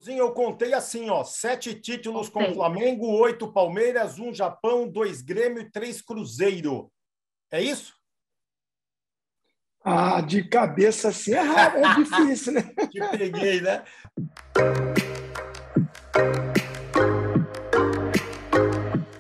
Sim, eu contei assim, ó, 7 títulos com o Sei. Flamengo, 8 Palmeiras, 1 Japão, 2 Grêmio e 3 Cruzeiro. É isso? Ah, de cabeça assim é difícil, né? Te peguei, né?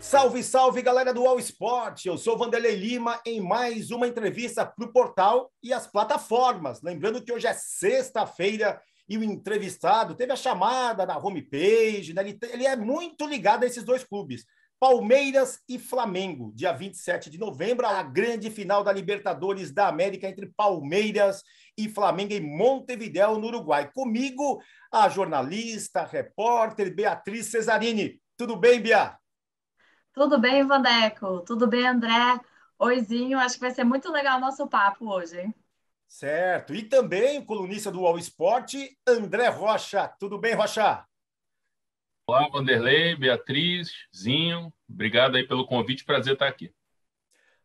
Salve, salve, galera do All Sport! Eu sou Vanderlei Lima em mais uma entrevista para o portal e as plataformas. Lembrando que hoje é sexta-feira e o entrevistado teve a chamada na homepage, né? Ele é muito ligado a esses dois clubes, Palmeiras e Flamengo. Dia 27 de novembro, a grande final da Libertadores da América entre Palmeiras e Flamengo em Montevidéu, no Uruguai. Comigo, a jornalista, repórter Beatriz Cesarini. Tudo bem, Bia? Tudo bem, Vandeco? Tudo bem, André? Oizinho, acho que vai ser muito legal o nosso papo hoje, hein? Certo. E também o colunista do All Sport, André Rocha. Tudo bem, Rocha? Olá, Vanderlei, Beatriz, Zinho. Obrigado aí pelo convite. Prazer estar aqui.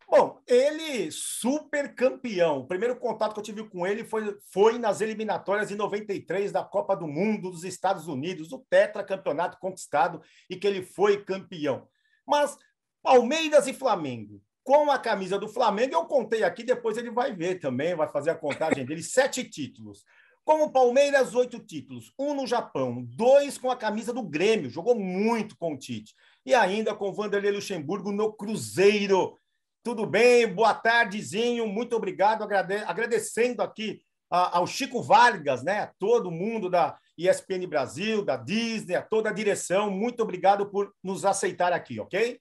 Bom, ele super campeão. O primeiro contato que eu tive com ele foi nas eliminatórias de 93 da Copa do Mundo dos Estados Unidos, o tetracampeonato conquistado e que ele foi campeão. Mas Palmeiras e Flamengo, com a camisa do Flamengo, eu contei aqui, depois ele vai ver também, vai fazer a contagem dele, 7 títulos. Com o Palmeiras, 8 títulos. 1 no Japão, 2 com a camisa do Grêmio, jogou muito com o Tite. E ainda com o Vanderlei Luxemburgo no Cruzeiro. Tudo bem? Boa tarde, Zinho. Muito obrigado. Agradecendo aqui ao Chico Vargas, né? A todo mundo da ESPN Brasil, da Disney, a toda a direção. Muito obrigado por nos aceitar aqui, ok?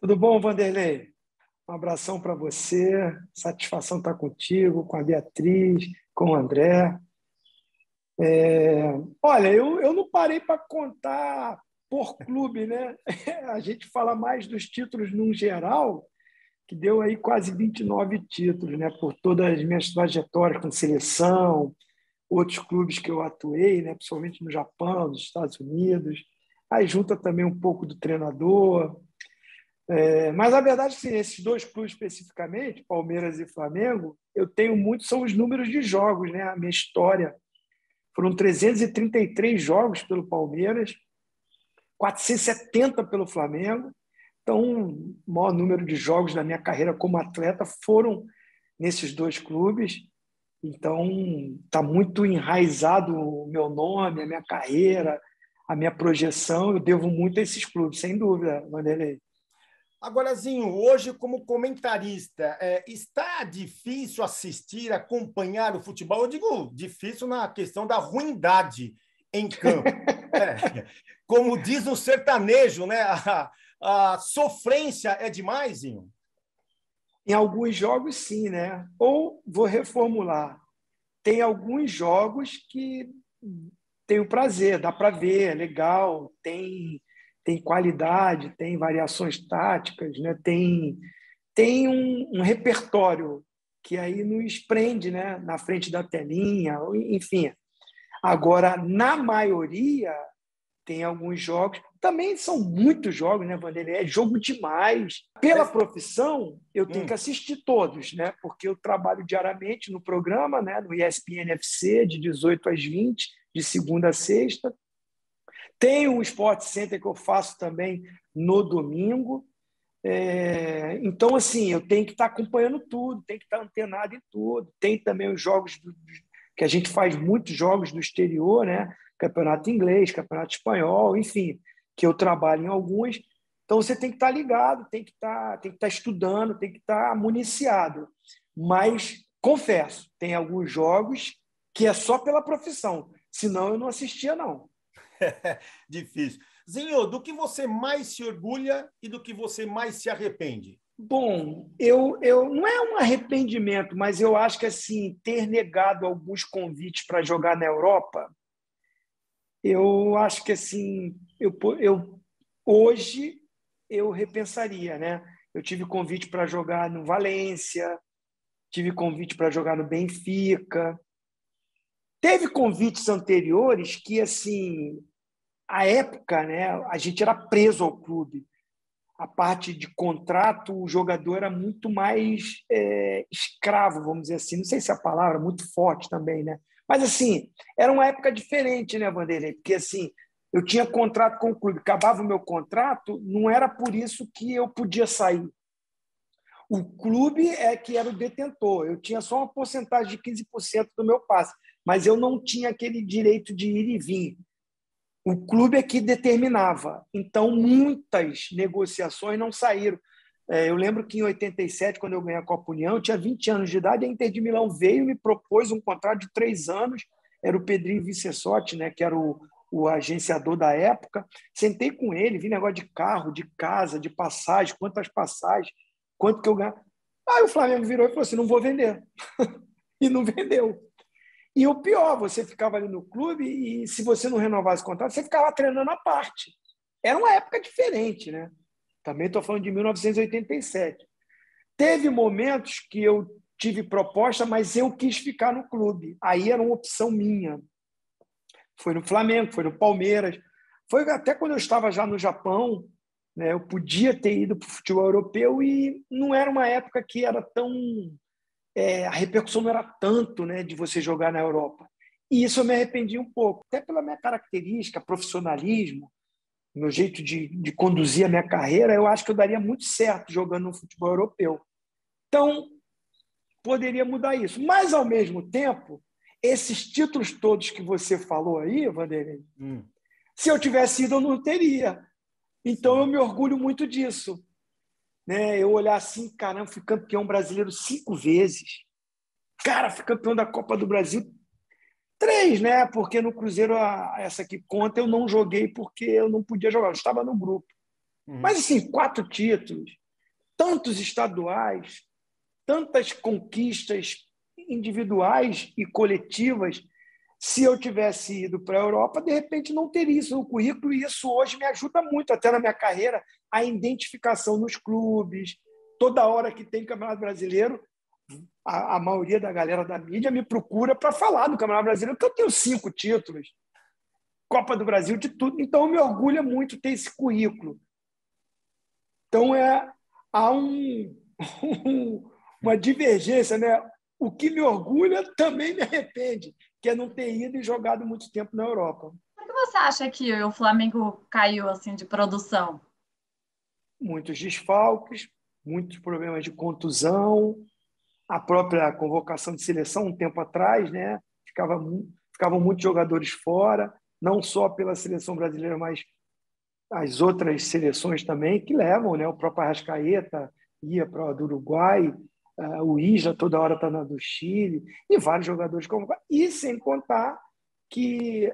Tudo bom, Vanderlei? Um abração para você. Satisfação estar contigo, com a Beatriz, com o André. Olha, eu não parei para contar por clube, né? A gente fala mais dos títulos num geral, que deu aí quase 29 títulos, né? Por todas as minhas trajetórias com seleção, outros clubes que eu atuei, né? Principalmente no Japão, nos Estados Unidos. Aí junta também um pouco do treinador. Mas a verdade, sim, esses dois clubes especificamente, Palmeiras e Flamengo, eu tenho muito, são os números de jogos, né? A minha história. Foram 333 jogos pelo Palmeiras, 470 pelo Flamengo. Então, o maior número de jogos da minha carreira como atleta foram nesses dois clubes. Então, está muito enraizado o meu nome, a minha carreira, a minha projeção. Eu devo muito a esses clubes, sem dúvida, Vanderlei. Agora, Zinho, hoje, como comentarista, está difícil assistir, acompanhar o futebol? Eu digo difícil na questão da ruindade em campo. Como diz o sertanejo, né? A sofrência é demais, Zinho? Em alguns jogos, sim, né? Ou vou reformular. Tem alguns jogos que tenho prazer, dá para ver, é legal, tem qualidade, tem variações táticas, né? Tem um repertório que aí nos prende, né? Na frente da telinha, enfim. Agora, na maioria, tem alguns jogos, também são muitos jogos, né, Vanderlei? É jogo demais. Pela profissão, eu tenho que assistir todos, né? Porque eu trabalho diariamente no programa, né, no ESPN FC, de 18 às 20, de segunda a sexta. Tem um Sport Center que eu faço também no domingo. Então, assim, eu tenho que estar acompanhando tudo, tenho que estar antenado em tudo. Tem também os jogos que a gente faz muitos jogos do exterior, né? Campeonato inglês, campeonato espanhol, enfim, que eu trabalho em alguns. Então, você tem que estar ligado, tem que estar estudando, tem que estar municiado. Mas, confesso, tem alguns jogos que é só pela profissão, senão eu não assistia, não. Difícil. Zinho, do que você mais se orgulha e do que você mais se arrepende? Bom, eu não é um arrependimento, mas eu acho que assim, ter negado alguns convites para jogar na Europa, eu acho que assim, hoje eu repensaria, né? Eu tive convite para jogar no Valência, tive convite para jogar no Benfica. Teve convites anteriores que, assim, a época, né, a gente era preso ao clube. A parte de contrato, o jogador era muito mais escravo, vamos dizer assim. Não sei se a palavra é muito forte também, né? Mas, assim, era uma época diferente, né, Vanderlei? Porque, assim, eu tinha contrato com o clube, acabava o meu contrato, não era por isso que eu podia sair. O clube é que era o detentor. Eu tinha só uma porcentagem de 15% do meu passe, mas eu não tinha aquele direito de ir e vir. O clube é que determinava. Então, muitas negociações não saíram. Eu lembro que em 87, quando eu ganhei a Copa União, eu tinha 20 anos de idade, a Inter de Milão veio e me propôs um contrato de 3 anos. Era o Pedrinho Vicessotti, né, que era o agenciador da época. Sentei com ele, vi negócio de carro, de casa, de passagem, quantas passagens, quanto que eu ganho. Aí o Flamengo virou e falou assim, não vou vender. E não vendeu. E o pior, você ficava ali no clube e se você não renovasse o contrato, você ficava treinando à parte. Era uma época diferente, né? Também estou falando de 1987. Teve momentos que eu tive proposta, mas eu quis ficar no clube. Aí era uma opção minha. Foi no Flamengo, foi no Palmeiras. Foi até quando eu estava já no Japão, né? Eu podia ter ido para o futebol europeu e não era uma época que era tão... a repercussão não era tanto, né, de você jogar na Europa. E isso eu me arrependi um pouco, até pela minha característica, profissionalismo, meu jeito de conduzir a minha carreira, eu acho que eu daria muito certo jogando no futebol europeu. Então, poderia mudar isso. Mas, ao mesmo tempo, esses títulos todos que você falou aí, Vanderlei, se eu tivesse ido, eu não teria. Então, eu me orgulho muito disso. Né? Eu olhar assim, caramba, fui campeão brasileiro 5 vezes. Cara, fui campeão da Copa do Brasil 3, né? Porque no Cruzeiro, essa que conta, eu não joguei porque eu não podia jogar, eu estava no grupo. Mas, assim, 4 títulos, tantos estaduais, tantas conquistas individuais e coletivas. Se eu tivesse ido para a Europa, de repente não teria isso no currículo, e isso hoje me ajuda muito, até na minha carreira, a identificação nos clubes. Toda hora que tem Campeonato Brasileiro, a maioria da galera da mídia me procura para falar do Campeonato Brasileiro, porque eu tenho 5 títulos, Copa do Brasil, de tudo. Então, me orgulha muito ter esse currículo. Então, há uma divergência, né? O que me orgulha também me arrepende, que é não ter ido e jogado muito tempo na Europa. Por que você acha que o Flamengo caiu assim de produção? Muitos desfalques, muitos problemas de contusão, a própria convocação de seleção um tempo atrás, né? Ficavam muitos jogadores fora, não só pela seleção brasileira, mas as outras seleções também que levam, né? O próprio Arrascaeta ia para o Uruguai, o Isla toda hora está do Chile, e vários jogadores convocados. E sem contar que,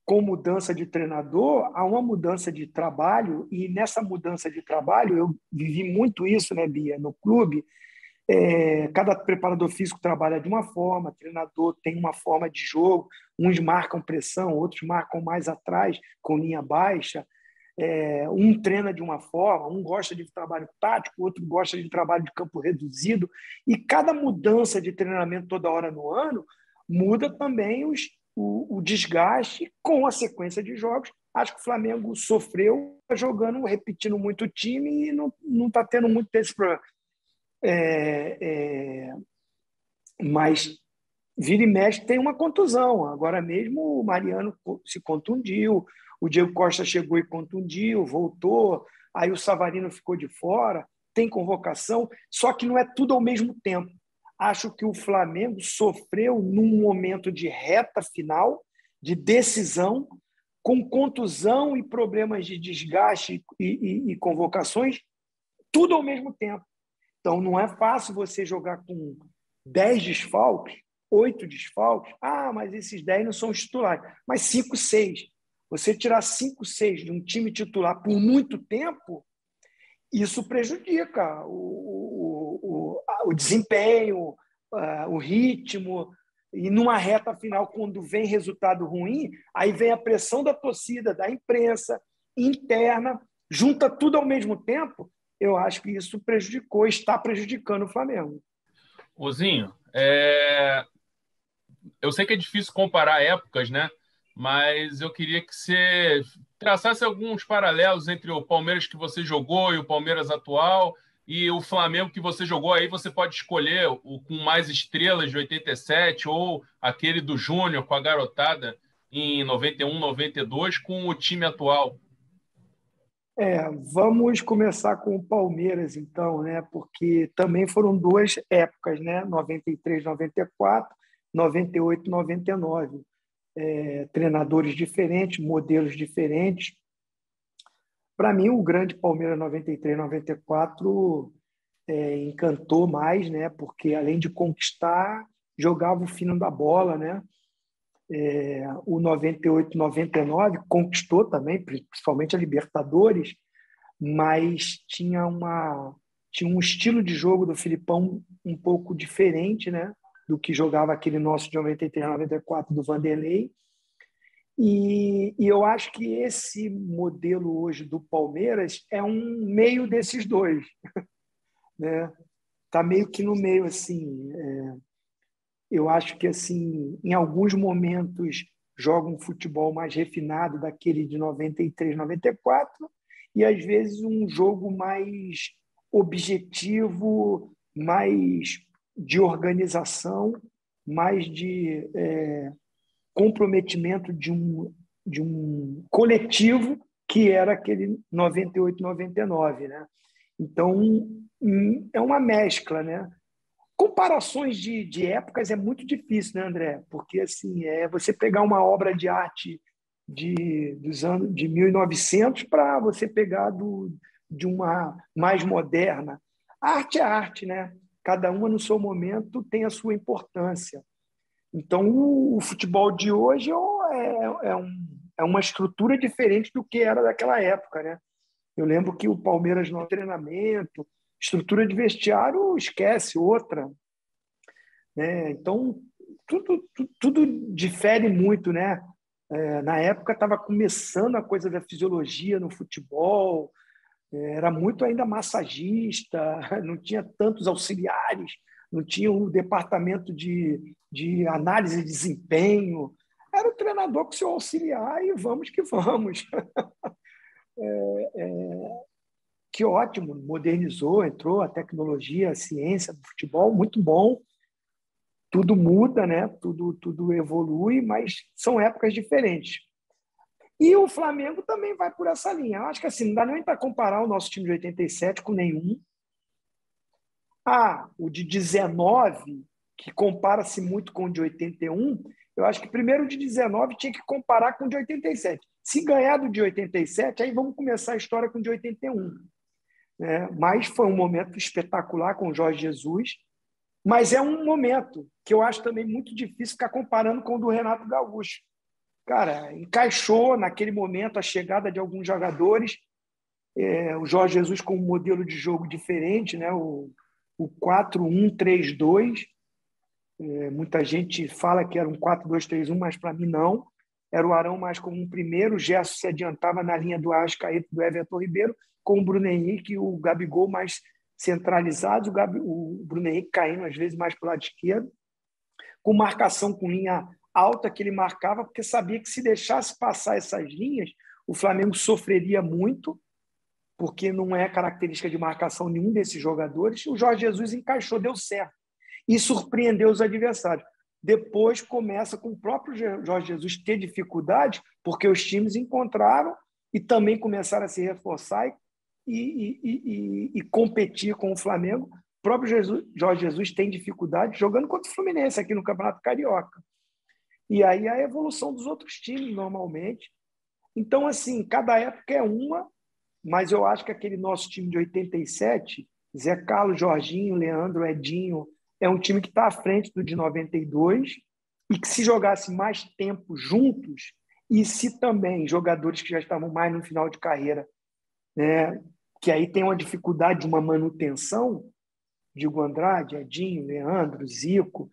com mudança de treinador, há uma mudança de trabalho, e nessa mudança de trabalho, eu vivi muito isso, né, Bia, no clube. Cada preparador físico trabalha de uma forma, treinador tem uma forma de jogo, uns marcam pressão, outros marcam mais atrás, com linha baixa, um treina de uma forma, um gosta de trabalho tático, outro gosta de trabalho de campo reduzido, e cada mudança de treinamento toda hora no ano muda também o desgaste com a sequência de jogos. Acho que o Flamengo sofreu jogando, repetindo muito o time e não está tendo muito desse problema. Mas vira e mexe tem uma contusão. Agora mesmo o Mariano se contundiu, o Diego Costa chegou e contundiu, voltou, aí o Savarino ficou de fora, tem convocação, só que não é tudo ao mesmo tempo. Acho que o Flamengo sofreu num momento de reta final, de decisão, com contusão e problemas de desgaste e convocações, tudo ao mesmo tempo. Então, não é fácil você jogar com 10 desfalques, 8 desfalques. Mas esses 10 não são os titulares. Mas 5, 6. Você tirar 5, 6 de um time titular por muito tempo, isso prejudica o desempenho, o ritmo. E numa reta final, quando vem resultado ruim, aí vem a pressão da torcida, da imprensa, interna, junta tudo ao mesmo tempo. Eu acho que isso está prejudicando o Flamengo. Ozinho, eu sei que é difícil comparar épocas, né? Mas eu queria que você traçasse alguns paralelos entre o Palmeiras que você jogou e o Palmeiras atual, E o Flamengo que você jogou aí, você pode escolher o com mais estrelas de 87 ou aquele do Júnior com a garotada em 91, 92 com o time atual. Vamos começar com o Palmeiras, então, né? Porque também foram duas épocas, né? 93, 94, 98, 99. Treinadores diferentes, modelos diferentes. Para mim, o grande Palmeiras 93, 94 encantou mais, né? Porque além de conquistar, jogava o fino da bola, né? O 98, 99 conquistou também, principalmente a Libertadores, mas tinha um estilo de jogo do Filipão um pouco diferente, né? Do que jogava aquele nosso de 93, 94 do Vanderlei. E eu acho que esse modelo hoje do Palmeiras é um meio desses dois, né? Tá meio que no meio, assim. Eu acho que, assim, em alguns momentos joga um futebol mais refinado daquele de 93, 94 e às vezes um jogo mais objetivo, mais de organização, mais de comprometimento de um coletivo que era aquele 98, 99, né? Então, é uma mescla, né? Comparações de épocas é muito difícil, né, André? Porque assim, você pegar uma obra de arte dos anos de 1900 para você pegar de uma mais moderna. A arte é arte, né? Cada uma no seu momento tem a sua importância. Então, o futebol de hoje é uma estrutura diferente do que era daquela época, né? Eu lembro que o Palmeiras no treinamento, estrutura de vestiário, esquece outra, né? Então, tudo difere muito, né? Na época estava começando a coisa da fisiologia no futebol, era muito ainda massagista, não tinha tantos auxiliares, não tinha o departamento de análise de desempenho. Era o treinador com seu auxiliar e vamos que vamos. Que ótimo, modernizou, entrou a tecnologia, a ciência do futebol, muito bom. Tudo muda, né? Tudo evolui, mas são épocas diferentes. E o Flamengo também vai por essa linha. Eu acho que assim, não dá nem para comparar o nosso time de 87 com nenhum. O de 19, que compara-se muito com o de 81, eu acho que primeiro o de 19 tinha que comparar com o de 87. Se ganhar do de 87, aí vamos começar a história com o de 81. Mas foi um momento espetacular com o Jorge Jesus, mas é um momento que eu acho também muito difícil ficar comparando com o do Renato Gaúcho. Cara, encaixou naquele momento a chegada de alguns jogadores, o Jorge Jesus com um modelo de jogo diferente, né? O 4-1-3-2. Muita gente fala que era um 4-2-3-1, mas para mim não. Era o Arão mais como um primeiro, o Gerson se adiantava na linha do Arrascaeta, do Everton Ribeiro, com o Bruno Henrique e o Gabigol mais centralizados, o Bruno Henrique caindo às vezes mais para o lado esquerdo, com marcação com linha alta que ele marcava, porque sabia que se deixasse passar essas linhas, o Flamengo sofreria muito, porque não é característica de marcação nenhum desses jogadores. O Jorge Jesus encaixou, deu certo, e surpreendeu os adversários. Depois começa com o próprio Jorge Jesus ter dificuldade, porque os times encontraram e também começaram a se reforçar e competir com o Flamengo. O próprio Jorge Jesus tem dificuldade jogando contra o Fluminense aqui no Campeonato Carioca. E aí a evolução dos outros times, normalmente. Então, assim, cada época é uma, mas eu acho que aquele nosso time de 87, Zé Carlos, Jorginho, Leandro, Edinho, é um time que está à frente do de 92 e que se jogasse mais tempo juntos e se também jogadores que já estavam mais no final de carreira, né, que aí tem uma dificuldade de uma manutenção, Diego Andrade, Edinho, Leandro, Zico,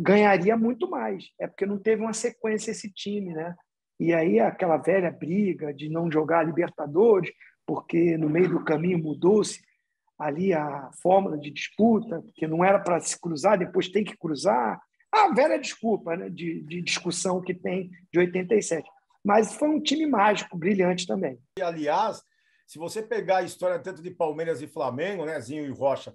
ganharia muito mais. É porque não teve uma sequência esse time, né? E aí aquela velha briga de não jogar Libertadores, porque no meio do caminho mudou-se ali a fórmula de disputa, porque não era para se cruzar, depois tem que cruzar. A velha desculpa, né, de discussão que tem de 87. Mas foi um time mágico, brilhante também. E, aliás, se você pegar a história tanto de Palmeiras e Flamengo, né, Zinho e Rocha,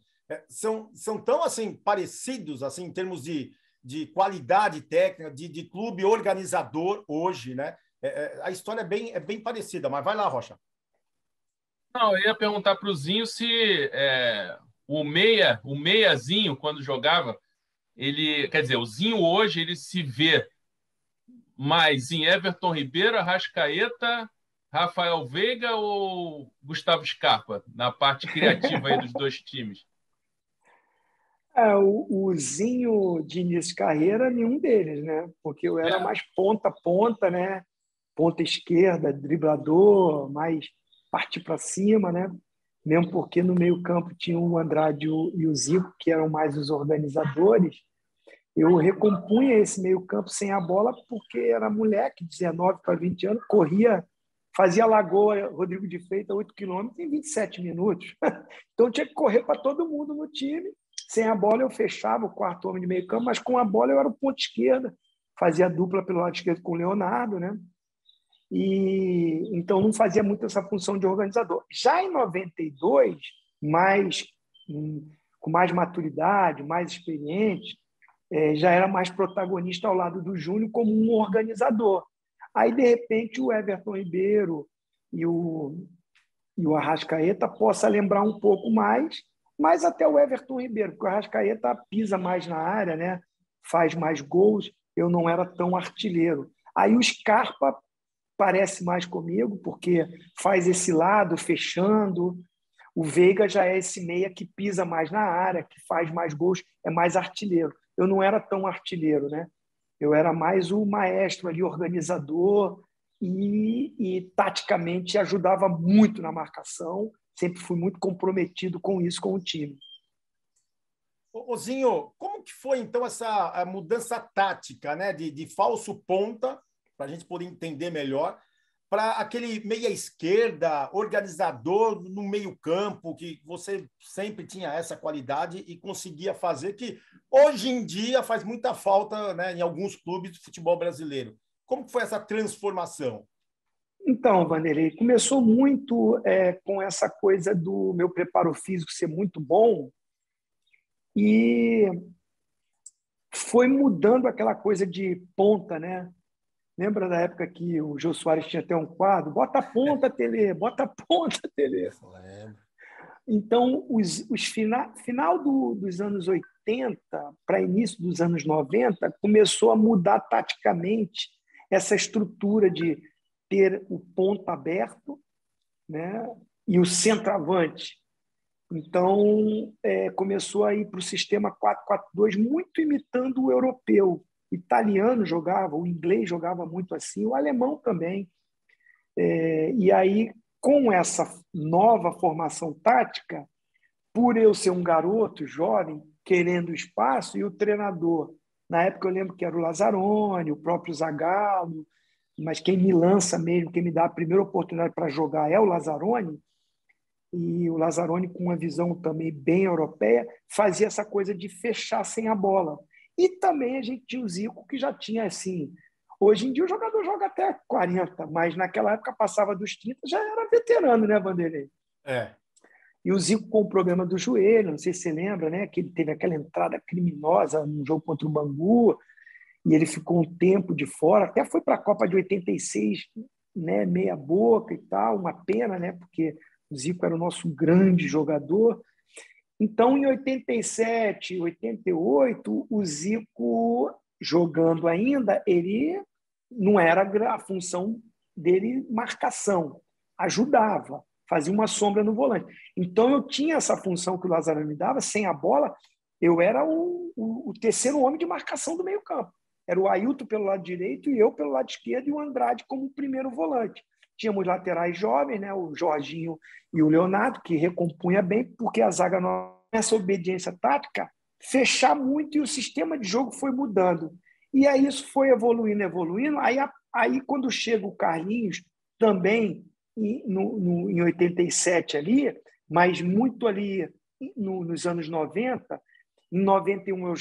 são tão assim parecidos assim em termos de qualidade técnica, de clube organizador hoje, né? A história é bem parecida, mas vai lá, Rocha. Não, eu ia perguntar para o Zinho se o meiazinho, quando jogava, quer dizer, o Zinho hoje ele se vê mais em Everton Ribeiro, Arrascaeta, Rafael Veiga ou Gustavo Scarpa, na parte criativa aí dos dois times? O Zinho de início de carreira, nenhum deles, né? Porque eu era mais ponta a ponta, né? Ponta esquerda, driblador, mais partir para cima, né? Mesmo porque no meio-campo tinha o Andrade e o Zico, que eram mais os organizadores. Eu recompunha esse meio-campo sem a bola porque era moleque, 19 para 20 anos, corria, fazia Lagoa, Rodrigo de Freitas, 8 quilômetros em 27 minutos. Então tinha que correr para todo mundo no time. Sem a bola eu fechava o quarto homem de meio-campo, mas com a bola eu era o ponto esquerda, fazia dupla pelo lado esquerdo com o Leonardo, né? E então não fazia muito essa função de organizador. Já em 92, com mais maturidade, mais experiente, já era mais protagonista ao lado do Júnior como um organizador. Aí, de repente, o Everton Ribeiro e o Arrascaeta possa lembrar um pouco mais, mas até o Everton Ribeiro, porque o Arrascaeta pisa mais na área, né? Faz mais gols, eu não era tão artilheiro. Aí o Scarpa parece mais comigo, porque faz esse lado, fechando. O Veiga já é esse meia que pisa mais na área, que faz mais gols, é mais artilheiro. Eu não era tão artilheiro, né? Eu era mais o maestro ali, organizador, e taticamente ajudava muito na marcação. Sempre fui muito comprometido com isso, com o time. Zinho, como que foi, então, essa mudança tática, né? De falso ponta, para a gente poder entender melhor, para aquele meia-esquerda, organizador no meio-campo, que você sempre tinha essa qualidade e conseguia fazer, que hoje em dia faz muita falta, né, em alguns clubes de futebol brasileiro. Como foi essa transformação? Então, Vanderlei, começou muito com essa coisa do meu preparo físico ser muito bom e foi mudando aquela coisa de ponta, né? Lembra da época que o Jô Soares tinha até um quadro? Bota a ponta, Tele, bota a ponta, Tele. Então, final dos anos 80 para início dos anos 90, começou a mudar taticamente essa estrutura de ter o ponta aberto, né, e o centroavante. Então, começou a ir para o sistema 4-4-2, muito imitando o europeu. O italiano jogava, o inglês jogava muito assim, o alemão também. E aí, com essa nova formação tática, por eu ser um garoto jovem, querendo espaço, e o treinador, na época eu lembro que era o Lazzaroni, o próprio Zagallo, mas quem me lança mesmo, quem me dá a primeira oportunidade para jogar é o Lazzaroni, e o Lazzaroni, com uma visão também bem europeia, fazia essa coisa de fechar sem a bola. E também a gente tinha o Zico, que já tinha assim... Hoje em dia o jogador joga até 40, mas naquela época passava dos 30, já era veterano, né, Vanderlei? E o Zico com o problema do joelho, não sei se você lembra, né, que ele teve aquela entrada criminosa no jogo contra o Bangu, e ele ficou um tempo de fora, até foi para a Copa de 86, né, meia boca e tal, uma pena, né, porque o Zico era o nosso grande jogador. Então, em 87, 88, o Zico, jogando ainda, ele não era a função dele marcação, ajudava, fazia uma sombra no volante. Então, eu tinha essa função que o Lazzaroni me dava, sem a bola, eu era o terceiro homem de marcação do meio-campo. Era o Ailton pelo lado direito e eu pelo lado esquerdo e o Andrade como primeiro volante. Tínhamos laterais jovens, né? O Jorginho e o Leonardo, que recompunha bem, porque a zaga, nessa obediência tática, fechar muito e o sistema de jogo foi mudando. E aí isso foi evoluindo. Aí quando chega o Carlinhos, também em 87 ali, mas muito ali nos anos 90, em 91 eu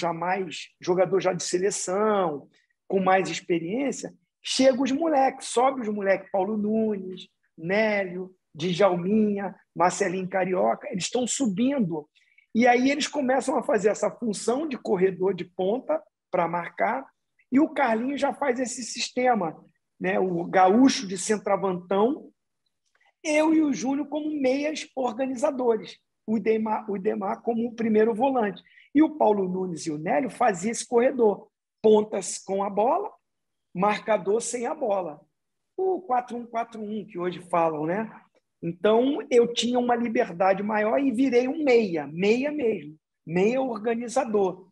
jogador já de seleção, com mais experiência, chega os moleques, sobe os moleques, Paulo Nunes, Nélio, Djalminha, Marcelinho Carioca, eles estão subindo. E aí eles começam a fazer essa função de corredor de ponta para marcar, e o Carlinhos já faz esse sistema, né? O Gaúcho de centroavantão, eu e o Júnior como meias organizadores, o Idemar como o primeiro volante. E o Paulo Nunes e o Nélio faziam esse corredor, pontas com a bola, marcador sem a bola. O 4-1-4-1 que hoje falam, né? Então, eu tinha uma liberdade maior e virei um meia mesmo, meia organizador,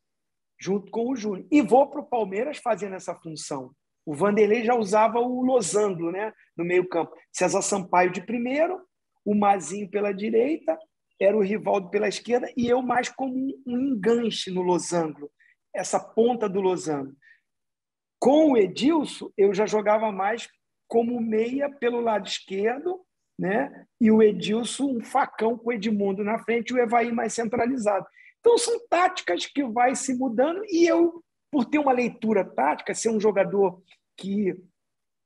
junto com o Júnior. E vou para o Palmeiras fazendo essa função. O Vanderlei já usava o losango, né, no meio-campo. César Sampaio de primeiro, o Mazinho pela direita, era o Rivaldo pela esquerda, e eu mais como um enganche no losango, essa ponta do losango. Com o Edilson, eu já jogava mais como meia pelo lado esquerdo, né? E o Edilson, um facão com o Edmundo na frente, e o Evair mais centralizado. Então, são táticas que vai se mudando, e eu, por ter uma leitura tática, ser um jogador que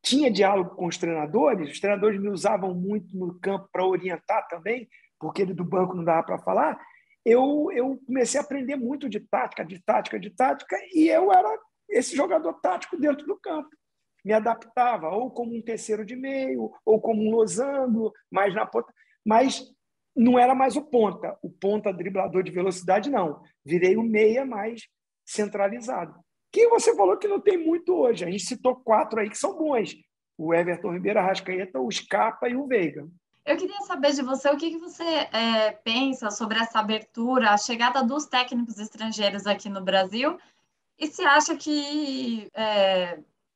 tinha diálogo com os treinadores me usavam muito no campo para orientar também, porque ele do banco não dava para falar, eu comecei a aprender muito de tática, e eu era esse jogador tático dentro do campo. Me adaptava, ou como um terceiro de meio, ou como um losango, mais na ponta. Mas não era mais o ponta driblador de velocidade, não. Virei o meia mais centralizado. Que você falou que não tem muito hoje. A gente citou 4 aí que são bons. O Everton Ribeiro, Arrascaeta, o Scarpa e o Veiga. Eu queria saber de você o que você pensa sobre essa abertura, a chegada dos técnicos estrangeiros aqui no Brasil, e se acha que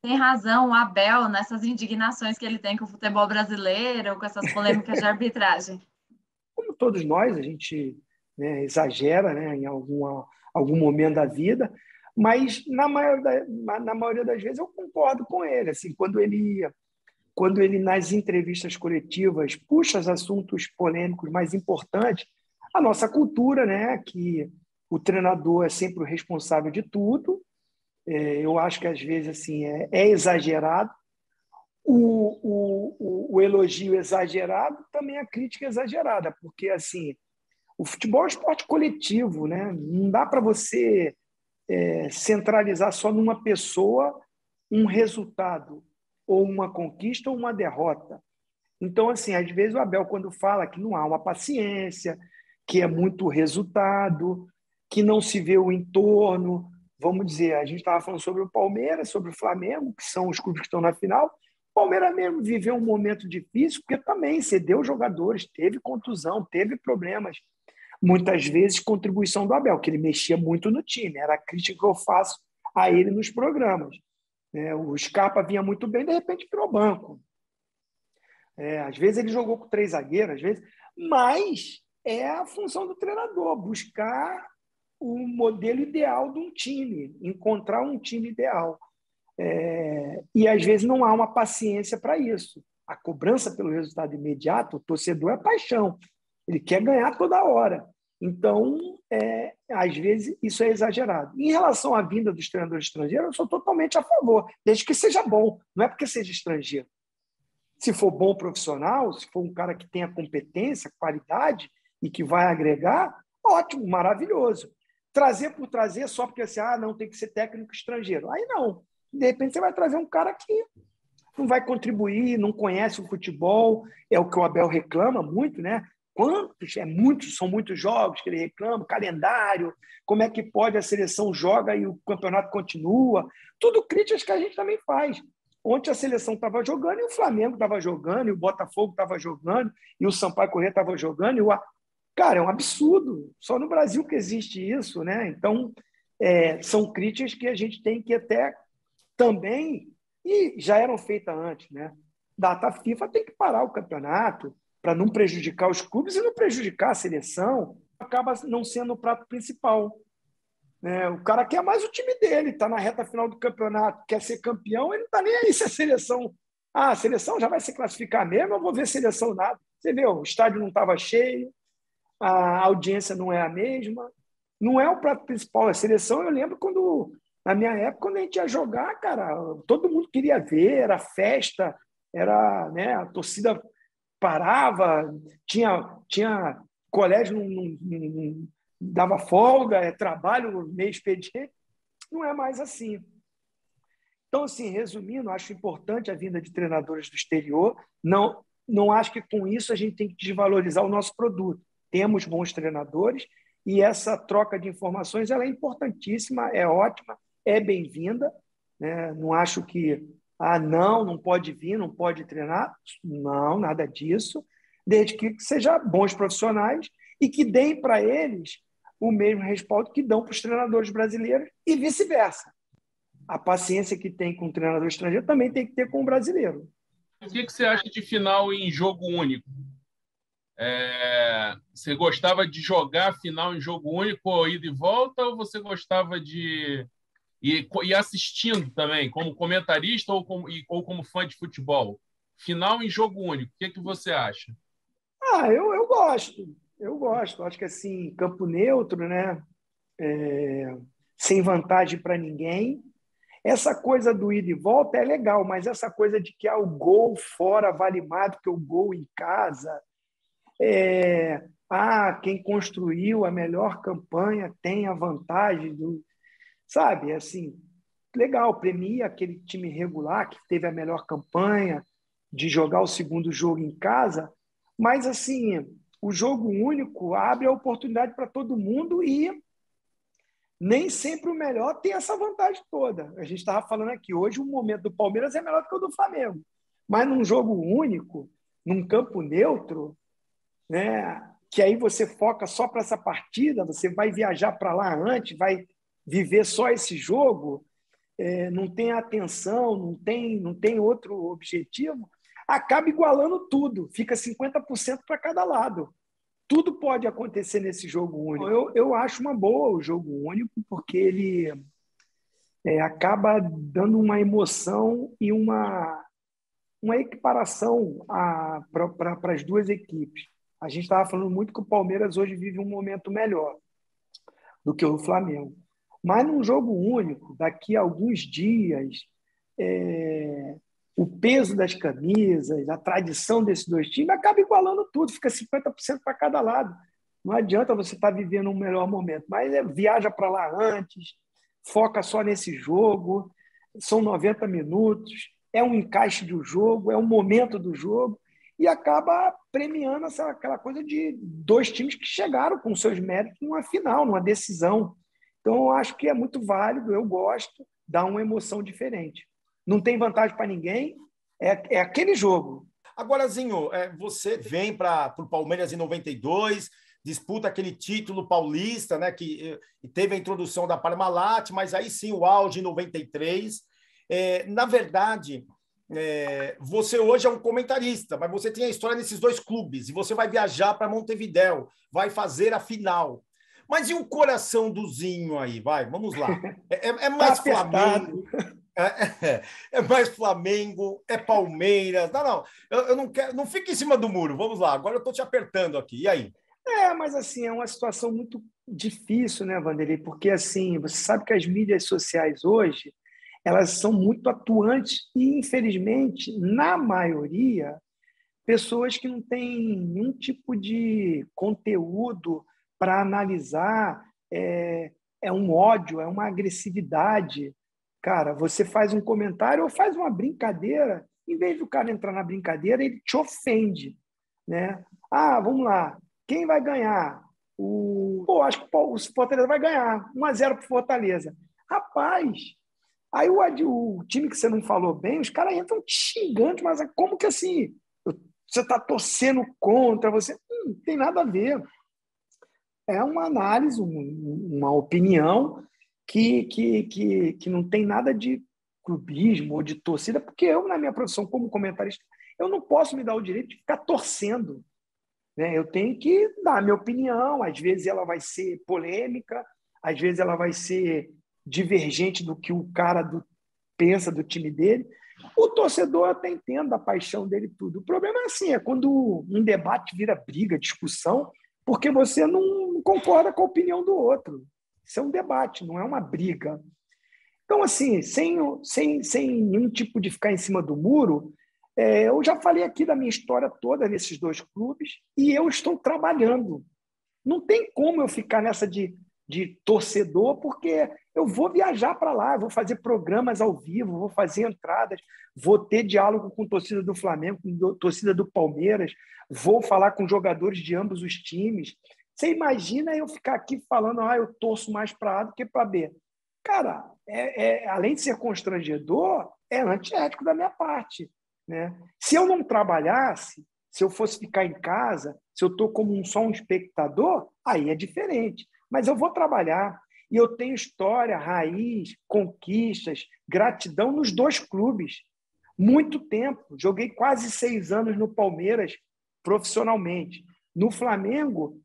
tem razão o Abel nessas indignações que ele tem com o futebol brasileiro, com essas polêmicas de arbitragem? Como todos nós, a gente, né, exagera, né, em algum momento da vida, mas na maioria das vezes eu concordo com ele. Assim, quando ele nas entrevistas coletivas puxa os assuntos polêmicos mais importantes, a nossa cultura, né, que o treinador é sempre o responsável de tudo. Eu acho que às vezes assim é exagerado. O elogio exagerado também a crítica exagerada, porque assim o futebol é um esporte coletivo, né? Não dá para você centralizar só numa pessoa um resultado, ou uma conquista ou uma derrota. Então, assim, às vezes o Abel, quando fala que não há uma paciência, que é muito resultado, que não se vê o entorno, vamos dizer, a gente estava falando sobre o Palmeiras, sobre o Flamengo, que são os clubes que estão na final. O Palmeiras mesmo viveu um momento difícil, porque também cedeu jogadores, teve contusão, teve problemas. Muitas vezes, contribuição do Abel, que ele mexia muito no time. Era a crítica que eu faço a ele nos programas. O Scarpa vinha muito bem, de repente virou banco. Às vezes ele jogou com 3 zagueiros, às vezes, mas é a função do treinador, buscar o modelo ideal de um time, encontrar um time ideal. E às vezes não há uma paciência para isso. A cobrança pelo resultado imediato, o torcedor é paixão, ele quer ganhar toda hora. Então, às vezes, isso é exagerado. Em relação à vinda dos treinadores estrangeiros, eu sou totalmente a favor, desde que seja bom, não é porque seja estrangeiro. Se for bom profissional, se for um cara que tenha competência, qualidade e que vai agregar, ótimo, maravilhoso. Trazer por trazer só porque assim, não tem que ser técnico estrangeiro. Aí não. De repente você vai trazer um cara que não vai contribuir, não conhece o futebol, é o que o Abel reclama muito, né? São muitos jogos que ele reclama, calendário, como é que pode a seleção joga e o campeonato continua. Tudo críticas que a gente também faz. Ontem a seleção estava jogando e o Flamengo estava jogando, e o Botafogo estava jogando, e o Sampaio Corrêa estava jogando. Cara, é um absurdo. Só no Brasil que existe isso, né? Então, são críticas que a gente tem que até também, e já eram feitas antes, né? Data FIFA tem que parar o campeonato para não prejudicar os clubes e não prejudicar a seleção, acaba não sendo o prato principal. O cara quer mais o time dele, está na reta final do campeonato, quer ser campeão, ele não está nem aí se a seleção... a seleção já vai se classificar mesmo, eu vou ver seleção nada. Você vê, o estádio não estava cheio, a audiência não é a mesma, não é o prato principal. A seleção, eu lembro quando, na minha época, quando a gente ia jogar, cara, todo mundo queria ver, era festa, era, né, a torcida parava, tinha colégio, não dava folga, trabalho, meio expediente. Não é mais assim. Então, assim, resumindo, acho importante a vinda de treinadores do exterior. Não acho que com isso a gente tem que desvalorizar o nosso produto. Temos bons treinadores e essa troca de informações ela é importantíssima, é ótima, é bem-vinda, né? Não acho que não pode vir, não pode treinar. Não, nada disso. Desde que sejam bons profissionais e que deem para eles o mesmo respaldo que dão para os treinadores brasileiros e vice-versa. A paciência que tem com o treinador estrangeiro também tem que ter com o brasileiro. O que você acha de final em jogo único? Você gostava de jogar final em jogo único, ida e volta, ou você gostava de ir assistindo também, como comentarista ou como fã de futebol? Final em jogo único, o que você acha? Eu gosto. Eu gosto. Acho que assim, campo neutro, né? Sem vantagem para ninguém. Essa coisa do ida e volta é legal, mas essa coisa de que o gol fora vale mais do que o gol em casa, quem construiu a melhor campanha tem a vantagem do, sabe, assim, legal, premia aquele time regular que teve a melhor campanha de jogar o segundo jogo em casa, mas assim, o jogo único abre a oportunidade para todo mundo e nem sempre o melhor tem essa vantagem toda. A gente estava falando aqui, hoje o momento do Palmeiras é melhor do que o do Flamengo. Mas num jogo único, num campo neutro, né, que aí você foca só para essa partida, você vai viajar para lá antes, vai viver só esse jogo, não tem atenção, não tem outro objetivo, acaba igualando tudo, fica 50% para cada lado. Tudo pode acontecer nesse jogo único. Eu acho uma boa o jogo único, porque ele acaba dando uma emoção e uma equiparação para as duas equipes. A gente estava falando muito que o Palmeiras hoje vive um momento melhor do que o Flamengo. Mas num jogo único, daqui a alguns dias, o peso das camisas, a tradição desses dois times acaba igualando tudo, fica 50% para cada lado. Não adianta você estar vivendo um melhor momento, mas viaja para lá antes, foca só nesse jogo, são 90 minutos, é um encaixe do jogo, é um momento do jogo, e acaba premiando aquela coisa de dois times que chegaram com seus méritos numa final, numa decisão. Então, eu acho que é muito válido, eu gosto, dá uma emoção diferente. Não tem vantagem para ninguém, é aquele jogo. Agora, Zinho, você vem para o Palmeiras em 92, disputa aquele título paulista, né, que teve a introdução da Parmalat, mas aí sim o auge em 93. Na verdade, você hoje é um comentarista, mas você tem a história nesses dois clubes, e você vai viajar para Montevidéu, vai fazer a final. Mas e o coração do Zinho aí? Vamos lá. É mais Flamengo... É mais Flamengo, é Palmeiras. Não, eu não quero. Não fique em cima do muro. Vamos lá, agora eu estou te apertando aqui. E aí? Mas assim, é uma situação muito difícil, né, Vanderlei? Porque assim, você sabe que as mídias sociais hoje, elas são muito atuantes e, infelizmente, na maioria, pessoas que não têm nenhum tipo de conteúdo para analisar, é um ódio, é uma agressividade. Cara, você faz um comentário ou faz uma brincadeira, em vez do cara entrar na brincadeira, ele te ofende, né? Vamos lá, quem vai ganhar? Acho que o Fortaleza vai ganhar, 1-0 para o Fortaleza. Rapaz, aí o time que você não falou bem, os caras entram te xingando, mas como que assim? Você está torcendo contra, você... Não tem nada a ver. É uma análise, uma opinião que não tem nada de clubismo ou de torcida, porque eu, na minha profissão como comentarista, eu não posso me dar o direito de ficar torcendo, né? Eu tenho que dar a minha opinião, às vezes ela vai ser polêmica, às vezes ela vai ser divergente do que o cara pensa do time dele. O torcedor eu até entendo a paixão dele tudo. O problema é assim, é quando um debate vira briga, discussão, porque você não concorda com a opinião do outro. Isso é um debate, não é uma briga. Então, assim, sem nenhum tipo de ficar em cima do muro, Eu já falei aqui da minha história toda nesses 2 clubes e eu estou trabalhando. Não tem como eu ficar nessa de torcedor, porque eu vou viajar para lá, vou fazer programas ao vivo, vou fazer entradas, vou ter diálogo com torcida do Flamengo, com torcida do Palmeiras, vou falar com jogadores de ambos os times. Você imagina eu ficar aqui falando, eu torço mais para A do que para B. Cara, além de ser constrangedor, é antiético da minha parte, né? Se eu não trabalhasse, se eu fosse ficar em casa, se eu estou como só um espectador, aí é diferente. Mas eu vou trabalhar e eu tenho história, raiz, conquistas, gratidão nos 2 clubes. Muito tempo. Joguei quase 6 anos no Palmeiras profissionalmente. No Flamengo,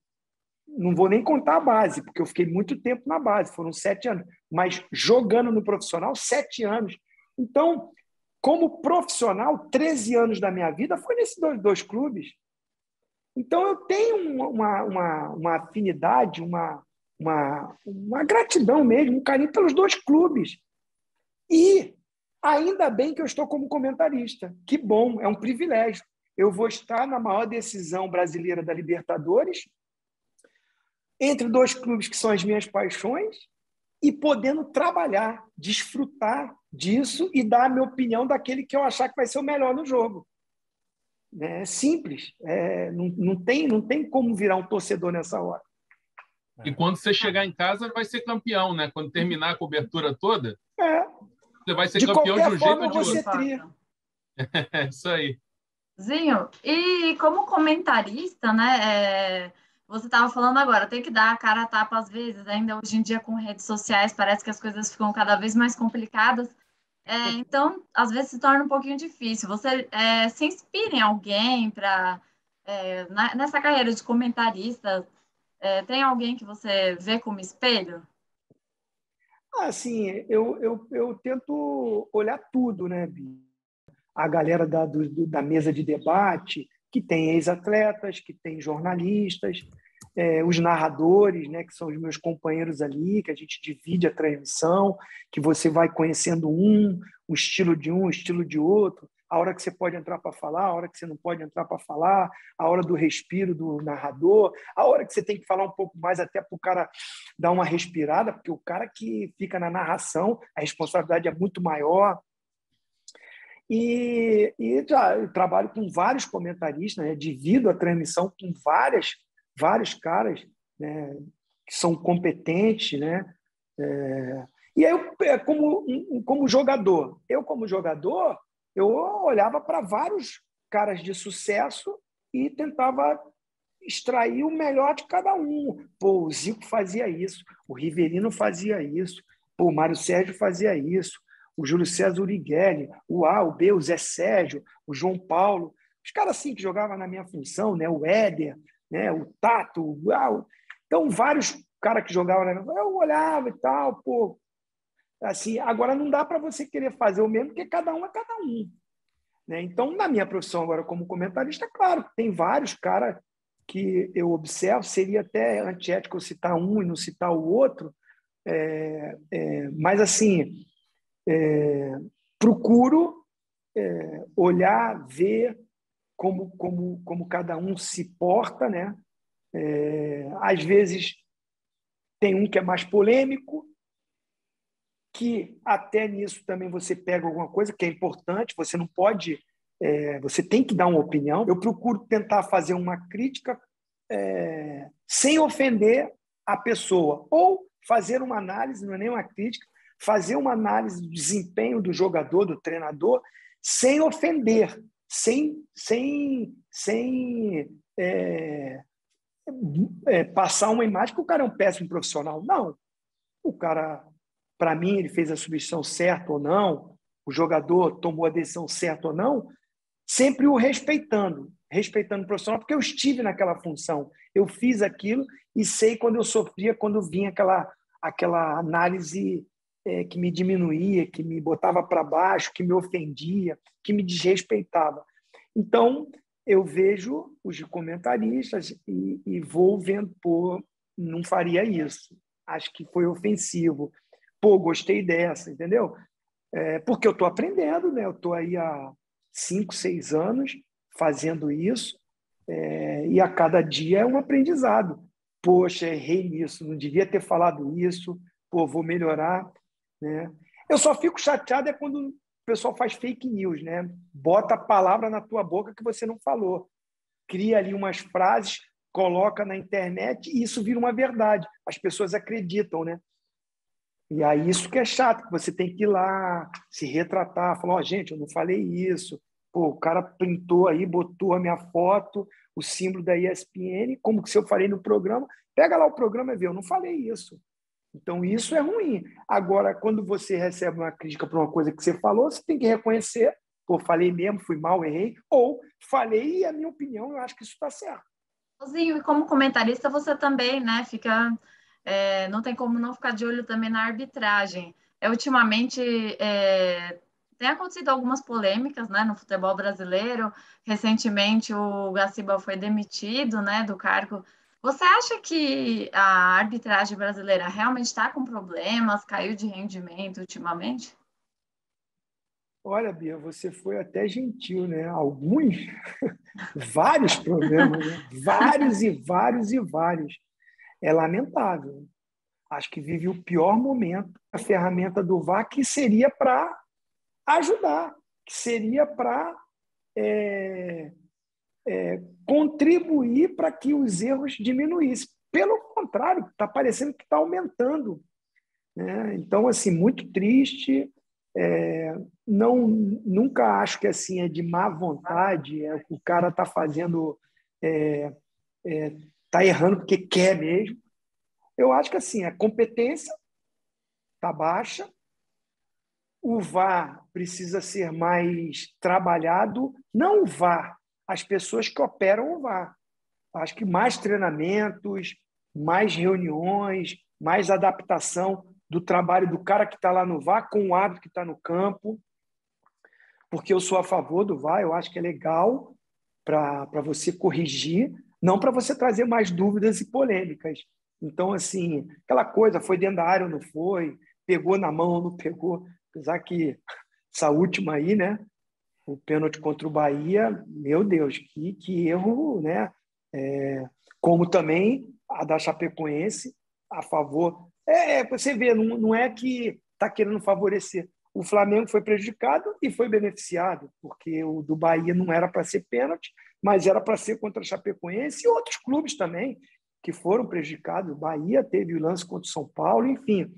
não vou nem contar a base, porque eu fiquei muito tempo na base, foram 7 anos. Mas jogando no profissional, 7 anos. Então, como profissional, 13 anos da minha vida foi nesses 2 clubes. Então, eu tenho uma afinidade, uma gratidão mesmo, um carinho pelos 2 clubes. E ainda bem que eu estou como comentarista. Que bom, é um privilégio. Eu vou estar na maior decisão brasileira da Libertadores, entre 2 clubes que são as minhas paixões, e podendo trabalhar, desfrutar disso e dar a minha opinião daquele que eu achar que vai ser o melhor no jogo. É simples. Não tem como virar um torcedor nessa hora. E quando você chegar em casa, vai ser campeão, né? Quando terminar a cobertura toda, você vai ser de campeão de um jeito forma, ou de outro. É isso aí. Zinho, e como comentarista, né? Você estava falando agora, tem que dar a cara a tapa às vezes, ainda hoje em dia com redes sociais, parece que as coisas ficam cada vez mais complicadas. Então, às vezes se torna um pouquinho difícil. Você se inspira em alguém para nessa carreira de comentarista? Tem alguém que você vê como espelho? Assim, eu tento olhar tudo, né, Bi? A galera da mesa de debate, que tem ex-atletas, que tem jornalistas, os narradores, né, que são os meus companheiros ali, que a gente divide a transmissão, que você vai conhecendo o estilo de um, o estilo de outro, a hora que você pode entrar para falar, a hora que você não pode entrar para falar, a hora do respiro do narrador, a hora que você tem que falar um pouco mais até para o cara dar uma respirada, porque o cara que fica na narração, a responsabilidade é muito maior. E já eu trabalho com vários comentaristas, né? Divido a transmissão com vários caras, né? Que são competentes, né? E aí, como jogador, eu olhava para vários caras de sucesso e tentava extrair o melhor de cada um. Pô, o Zico fazia isso, o Rivelino fazia isso, pô, o Mário Sérgio fazia isso, o Júlio César Urigelli, o A, o B, o Zé Sérgio, o João Paulo, os caras assim que jogavam na minha função, né? O Éder, né? O Tato, então vários caras que jogavam na minha função, eu olhava e tal, pô, assim, agora não dá para você querer fazer o mesmo, porque cada um é cada um, né? Então, na minha profissão agora como comentarista, claro, tem vários caras que eu observo, seria até antiético eu citar um e não citar o outro, mas assim, procuro olhar, ver como cada um se porta, né? Às vezes tem um que é mais polêmico, que até nisso também você pega alguma coisa que é importante, você não pode, você tem que dar uma opinião. Eu procuro tentar fazer uma crítica sem ofender a pessoa, ou fazer uma análise, não é nem uma crítica, fazer uma análise do desempenho do jogador, do treinador, sem ofender, sem passar uma imagem que o cara é um péssimo profissional. Não. O cara, para mim, ele fez a substituição certa ou não, o jogador tomou a decisão certa ou não, sempre o respeitando o profissional, porque eu estive naquela função, eu fiz aquilo e sei quando eu sofria, quando vinha aquela análise que me diminuía, que me botava para baixo, que me ofendia, que me desrespeitava. Então, eu vejo os comentaristas e vou vendo, pô, não faria isso. Acho que foi ofensivo. Pô, gostei dessa, entendeu? Porque eu estou aprendendo, né? Eu estou aí há 5, 6 anos fazendo isso, e a cada dia é um aprendizado. Poxa, errei nisso, não devia ter falado isso, pô, vou melhorar, né? Eu só fico chateado quando o pessoal faz fake news, né? Bota a palavra na tua boca que você não falou. Cria ali umas frases, coloca na internet e isso vira uma verdade. As pessoas acreditam, né? E aí isso que é chato, que você tem que ir lá, se retratar, falar, gente, eu não falei isso. Pô, o cara printou aí, botou a minha foto, o símbolo da ESPN, como que se eu falei no programa, pega lá o programa e vê, eu não falei isso. Então, isso é ruim. Agora, quando você recebe uma crítica por uma coisa que você falou, você tem que reconhecer, pô, falei mesmo, fui mal, errei, ou falei e a minha opinião, eu acho que isso está certo. Zinho, e como comentarista, você também, né, não tem como não ficar de olho também na arbitragem. Ultimamente, tem acontecido algumas polêmicas, né, no futebol brasileiro. Recentemente, o Gaciba foi demitido, né, do cargo. Você acha que a arbitragem brasileira realmente está com problemas, caiu de rendimento ultimamente? Olha, Bia, você foi até gentil, né? Alguns, vários problemas, né? Vários e vários e vários. É lamentável. Acho que vive o pior momento. A ferramenta do VAR que seria para ajudar, que seria para contribuir para que os erros diminuíssem. Pelo contrário, está parecendo que está aumentando, né? Então, assim, muito triste. Não, nunca acho que assim é de má vontade, o cara está fazendo, está errando porque quer mesmo. Eu acho que assim, a competência está baixa, o VAR precisa ser mais trabalhado, não o VAR, as pessoas que operam o VAR. Acho que mais treinamentos, mais reuniões, mais adaptação do trabalho do cara que está lá no VAR com o árbitro que está no campo, porque eu sou a favor do VAR, eu acho que é legal para você corrigir, não para você trazer mais dúvidas e polêmicas. Então, assim, aquela coisa, foi dentro da área ou não foi, pegou na mão ou não pegou, apesar que essa última aí, né, o pênalti contra o Bahia, meu Deus, que erro, né? Como também a da Chapecoense, a favor. Você vê, não é que está querendo favorecer. O Flamengo foi prejudicado e foi beneficiado, porque o do Bahia não era para ser pênalti, mas era para ser contra a Chapecoense e outros clubes também que foram prejudicados. O Bahia teve o lance contra o São Paulo, enfim.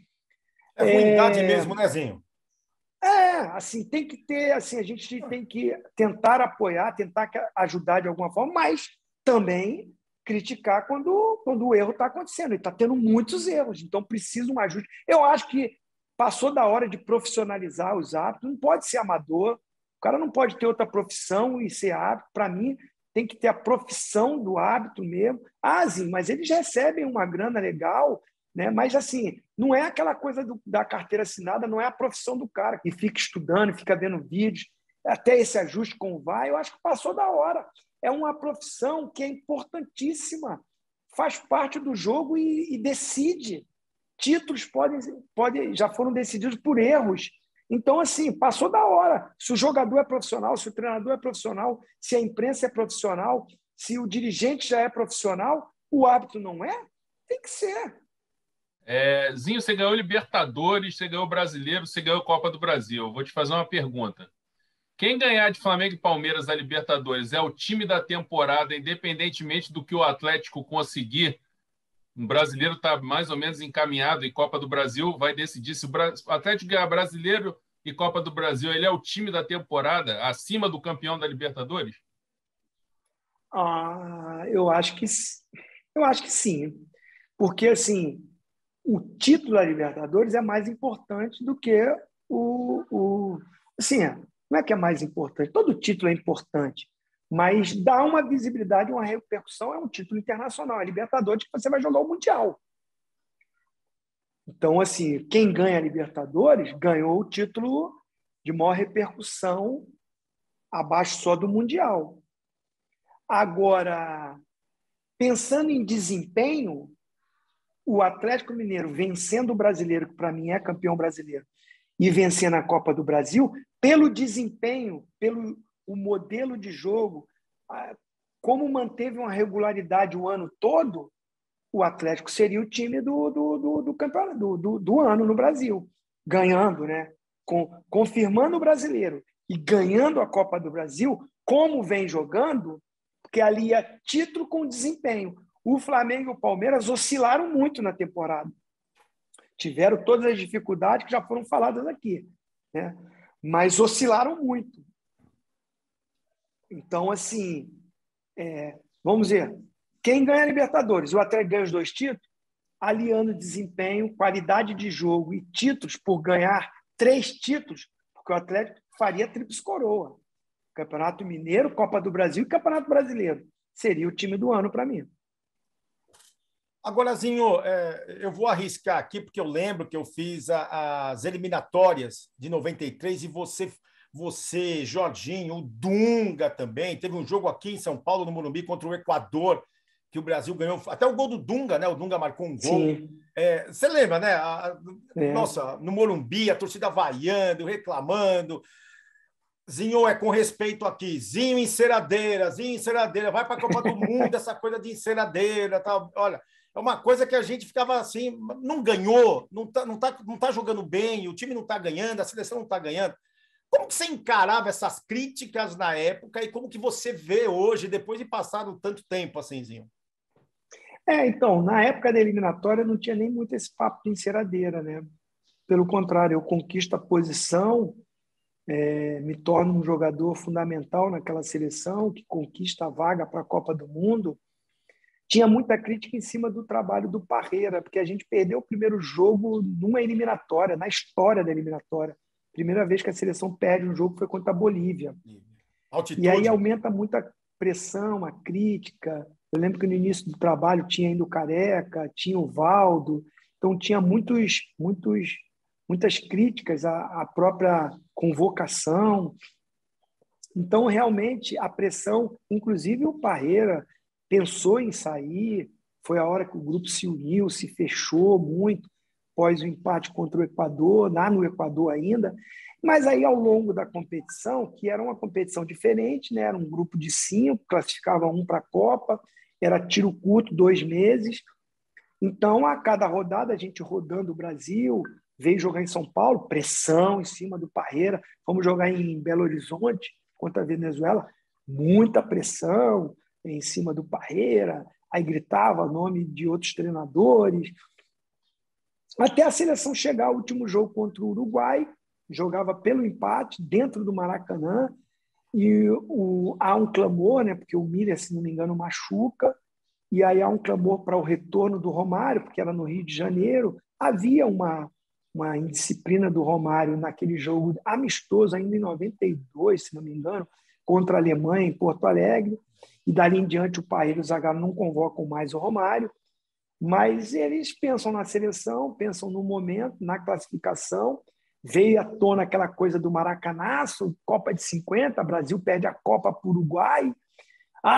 É ruindade mesmo, né, Zinho? Assim, tem que ter, assim, a gente tem que tentar apoiar, tentar ajudar de alguma forma, mas também criticar quando o erro está acontecendo. Ele está tendo muitos erros, então precisa um ajuste. Eu acho que passou da hora de profissionalizar os árbitros, não pode ser amador, o cara não pode ter outra profissão e ser árbitro. Para mim, tem que ter a profissão do árbitro mesmo. Sim, mas eles recebem uma grana legal, né? Mas, assim, não é aquela coisa da carteira assinada, não é a profissão do cara que fica estudando, fica vendo vídeos, até esse ajuste com o VAR, eu acho que passou da hora. É uma profissão que é importantíssima, faz parte do jogo e decide. Títulos já foram decididos por erros. Então, assim, passou da hora. Se o jogador é profissional, se o treinador é profissional, se a imprensa é profissional, se o dirigente já é profissional, o árbitro não é? Tem que ser. Zinho, você ganhou Libertadores, você ganhou Brasileiro, você ganhou Copa do Brasil. Vou te fazer uma pergunta. Quem ganhar de Flamengo e Palmeiras da Libertadores é o time da temporada, independentemente do que o Atlético conseguir? O brasileiro está mais ou menos encaminhado e Copa do Brasil vai decidir se o Atlético ganhar Brasileiro e Copa do Brasil, ele é o time da temporada acima do campeão da Libertadores? Eu acho que sim. Porque, assim, o título da Libertadores é mais importante do que assim, não é que é mais importante, todo título é importante, mas dá uma visibilidade, uma repercussão, é um título internacional, é Libertadores que você vai jogar o Mundial. Então, assim, quem ganha a Libertadores ganhou o título de maior repercussão abaixo só do Mundial. Agora, pensando em desempenho, o Atlético Mineiro vencendo o Brasileiro, que para mim é campeão brasileiro, e vencendo a Copa do Brasil, pelo desempenho, o modelo de jogo, como manteve uma regularidade o ano todo, o Atlético seria o time do campeonato do ano no Brasil, ganhando, né? Confirmando o brasileiro e ganhando a Copa do Brasil, como vem jogando, porque ali é título com desempenho. O Flamengo e o Palmeiras oscilaram muito na temporada. Tiveram todas as dificuldades que já foram faladas aqui, né? Mas oscilaram muito. Então, assim, vamos ver, quem ganha a Libertadores? O Atlético ganha os 2 títulos, aliando desempenho, qualidade de jogo e títulos por ganhar 3 títulos, porque o Atlético faria tríplice coroa. Campeonato Mineiro, Copa do Brasil e Campeonato Brasileiro. Seria o time do ano para mim. Agora, Zinho, eu vou arriscar aqui, porque eu lembro que eu fiz as eliminatórias de 93 e você, Jorginho, o Dunga também. Teve um jogo aqui em São Paulo, no Morumbi, contra o Equador, que o Brasil ganhou. Até o gol do Dunga, né? O Dunga marcou um gol. Sim. Você lembra, né? Nossa, no Morumbi, a torcida vaiando, reclamando. Zinho, com respeito aqui. Zinho, enceradeira, vai para a Copa do Mundo, essa coisa de enceradeira. Tá? Olha, é uma coisa que a gente ficava assim, não ganhou, não tá jogando bem, o time não está ganhando, a seleção não está ganhando. Como que você encarava essas críticas na época e como que você vê hoje, depois de passado tanto tempo, assim, Zinho? Então, na época da eliminatória não tinha nem muito esse papo de enceradeira, né? Pelo contrário, eu conquisto a posição, me torno um jogador fundamental naquela seleção, que conquista a vaga para a Copa do Mundo. Tinha muita crítica em cima do trabalho do Parreira, porque a gente perdeu o primeiro jogo numa eliminatória, na história da eliminatória. Primeira vez que a seleção perde um jogo foi contra a Bolívia. Altitude. E aí aumenta muita pressão, a crítica. Eu lembro que no início do trabalho tinha ainda o Careca, tinha o Valdo, então tinha muitas críticas à própria convocação. Então, realmente, a pressão, inclusive o Parreira pensou em sair, foi a hora que o grupo se uniu, se fechou muito, após o empate contra o Equador, lá no Equador ainda. Mas aí, ao longo da competição, que era uma competição diferente, né? Era um grupo de 5, classificava um para a Copa, era tiro curto, 2 meses. Então, a cada rodada, a gente rodando o Brasil, veio jogar em São Paulo, pressão em cima do Parreira, fomos jogar em Belo Horizonte contra a Venezuela, muita pressão em cima do Parreira, aí gritava o nome de outros treinadores, até a seleção chegar ao último jogo contra o Uruguai, jogava pelo empate dentro do Maracanã, e há um clamor, né, porque o Miller, se não me engano, machuca, e aí há um clamor para o retorno do Romário, porque era no Rio de Janeiro. Havia uma indisciplina do Romário naquele jogo amistoso, ainda em 92, se não me engano, contra a Alemanha, em Porto Alegre, e dali em diante o Parreira e o Zagallo não convocam mais o Romário, mas eles pensam na seleção, pensam no momento, na classificação. Veio à tona aquela coisa do Maracanaço, Copa de 50, Brasil perde a Copa para o Uruguai.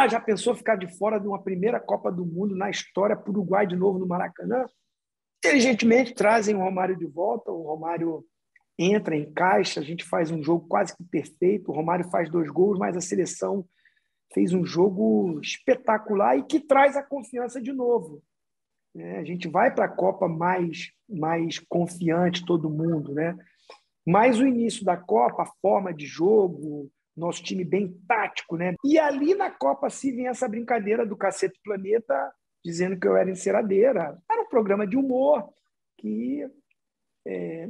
Já pensou ficar de fora de uma primeira Copa do Mundo na história para o Uruguai de novo no Maracanã? Inteligentemente trazem o Romário de volta, o Romário entra, encaixa, a gente faz um jogo quase que perfeito, o Romário faz 2 gols, mas a seleção fez um jogo espetacular e que traz a confiança de novo. A gente vai para a Copa mais confiante, todo mundo, né? Mas o início da Copa, a forma de jogo, nosso time bem tático, né? E ali na Copa se vinha essa brincadeira do Cacete Planeta dizendo que eu era enceradeira. Era um programa de humor que